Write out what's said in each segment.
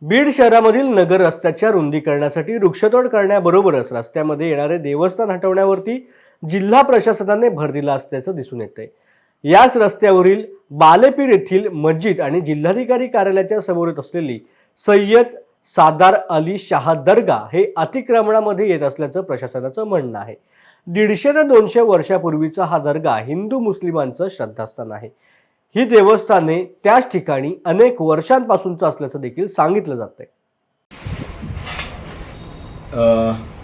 बीड शहरामधील नगर रस्त्याच्या रुंदीकरणासाठी वृक्षतोड करण्याबरोबरच रस्त्यामध्ये येणारे देवस्थान हटवण्यावरती जिल्हा प्रशासनाने भर दिला असल्याचं दिसून येतंय। याच रस्त्यावरील बालेपीर येथील मस्जिद आणि जिल्हाधिकारी कार्यालयाच्या समोर असलेली सय्यद सादार अली शाह दर्गा हे अतिक्रमणामध्ये येत असल्याचं प्रशासनाचं म्हणणं आहे। 150 ते 200 वर्षापूर्वीचा हा दर्गा हिंदू मुस्लिमांचं श्रद्धास्थान आहे। ही देवस्थाने त्याच ठिकाणी अनेक वर्षांपासूनचं असल्याचं देखील सांगितलं जातंय।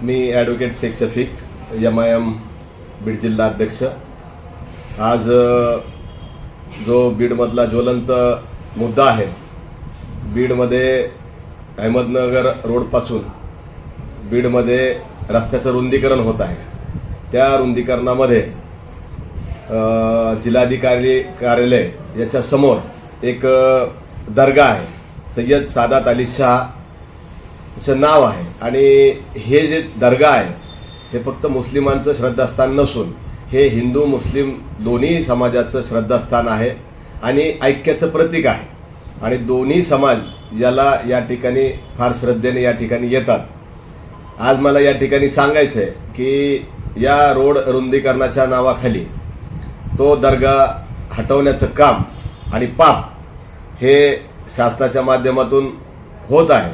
मी ॲडव्होकेट शेख शफीक MIM बीड जिल्हा अध्यक्ष। आज जो बीडमधला ज्वलंत मुद्दा आहे, बीडमध्ये अहमदनगर रोडपासून बीडमध्ये रस्त्याचं रुंदीकरण होत आहे। त्या रुंदीकरणामध्ये जिल्हाधिकारी कार्यालय याच्या समोर एक दर्गा आहे, सय्यद सादात अली शाह याचं नाव आहे। आणि हे जे दर्गा आहे हे फक्त मुस्लिमांचं श्रद्धास्थान नसून हे हिंदू मुस्लिम दोन्ही समाजाचं श्रद्धास्थान आहे आणि ऐक्याचं प्रतीक आहे। आणि दोन्ही समाज याला या ठिकाणी फार श्रद्धेने या ठिकाणी येतात। आज मला या ठिकाणी सांगायचं आहे की या रोड रुंदीकरणाच्या नावाखाली तो दर्गा हटवण्याचं काम आणि पाप हे शासनाच्या माध्यमातून होत आहे।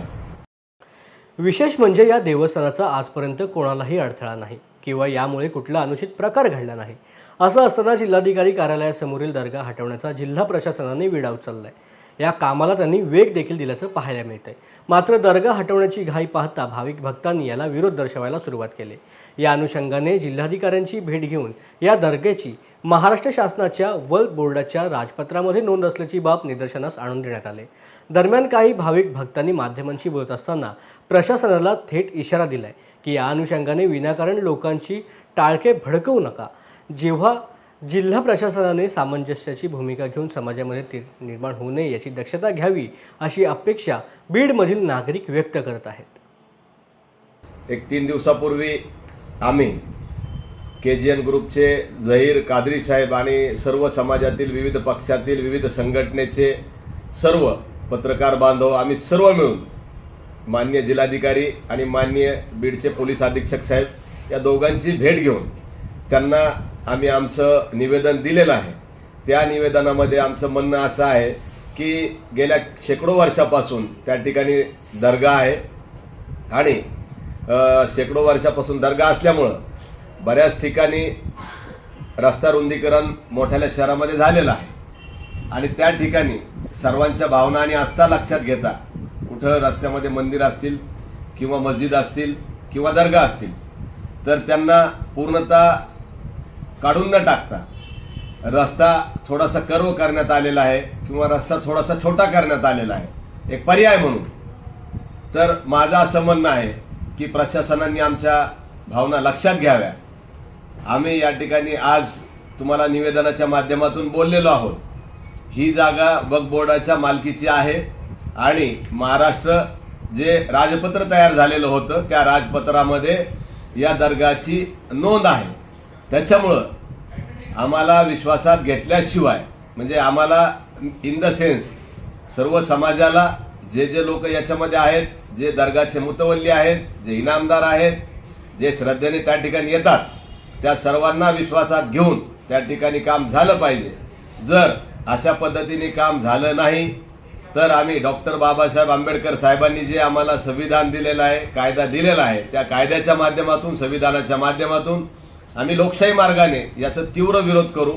विशेष म्हणजे या देवस्थानाचा आजपर्यंत कोणालाही अडथळा नाही किंवा यामुळे कुठला अनुचित प्रकार घडला नाही। असं असताना जिल्हाधिकारी कार्यालयासमोरील दर्गा हटवण्याचा जिल्हा प्रशासनाने विडा उचललाय। या कामाला त्यांनी वेग देखील दिल्याचं पाहायला मिळतंय। मात्र दर्गा हटवण्याची घाई पाहता भाविक भक्तांनी याला विरोध दर्शवायला सुरुवात केली। या अनुषंगाने जिल्हाधिकाऱ्यांची भेट घेऊन या दर्ग्याची महाराष्ट्र शासनाच्या वक्फ बोर्डाच्या राजपत्रामध्ये नोंद असल्याची बाब निदर्शनास आणून देण्यात आले। दरम्यान काही भाविक भक्तांनी माध्यमांशी बोलत असताना प्रशासनाला थेट इशारा दिलाय की या अनुषंगाने विनाकारण लोकांची टाळके भडकवू नका। जेव्हा जिल्हा प्रशासनाने सामंजस्याची भूमिका घेऊन समाजामध्ये ते निर्माण होऊ नये याची दक्षता घ्यावी अशी अपेक्षा बीडमधील नागरिक व्यक्त करत आहेत। एक 3 दिवसापूर्वी आम्ही KGN ग्रुपचे झहीर कादरी साहेब आणि सर्व समाजातील विविध पक्षातील विविध संघटनेचे सर्व पत्रकार बांधव आम्ही सर्व मिळून माननीय जिल्हाधिकारी आणि माननीय बीडचे पोलीस अधीक्षक साहेब या दोघांची भेट घेऊन त्यांना आम्ही आमचं निवेदन दिलेलं आहे। त्या निवेदनामध्ये आमचं म्हणणं असं आहे की गेल्या शेकडो वर्षापासून त्या ठिकाणी दर्गा आहे आणि शेकडो वर्षापासून दर्गा असल्यामुळं बऱ्याच ठिकाणी रस्ता रुंदीकरण मोठ्या शहरामध्ये झालेलं आहे आणि त्या ठिकाणी सर्वांच्या भावना आणि आस्था लक्षात घेता कुठं रस्त्यामध्ये मंदिर असतील किंवा मस्जिद असतील किंवा दर्गा असतील तर त्यांना पूर्णतः काढून न टाकता रस्ता थोडासा कर्व करण्यात आलेला आहे किंवा रस्ता थोडासा छोटा करण्यात आलेला आहे एक पर्याय म्हणून। तर माझं असं म्हणणं आहे की प्रशासनाने आमच्या भावना लक्षात घ्याव्या। आम्ही या ठिकाणी आज तुम्हाला निवेदनाच्या माध्यमातून बोललेलो आहोत। ही जागा वक्फ बोर्डाच्या मालकीची आहे आणि महाराष्ट्र जे राजपत्र तयार झालेलं होतं त्या राजपत्रामध्ये या दर्गाची नोंद आहे। त्याच्यामुळं आम्हाला विश्वासात घेतल्याशिवाय म्हणजे आम्हाला इन द सेन्स सर्व समाजाला जे जे लोक याच्यामध्ये आहेत, जे दर्गाचे मुतवल्ली आहेत, जे इनामदार आहेत, जे श्रद्धेने त्या ठिकाणी येतात त्या सर्वांना विश्वासात घेऊन त्या ठिकाणी काम झालं पाहिजे। जर अशा पद्धतीने काम झालं नाही तर आम्ही डॉक्टर बाबासाहेब आंबेडकर साहेबांनी जे आम्हाला संविधान दिलेलं आहे, कायदा दिलेला आहे, त्या कायद्याच्या माध्यमातून संविधानाच्या माध्यमातून आम्ही लोकशाही मार्गाने याचा तीव्र विरोध करू।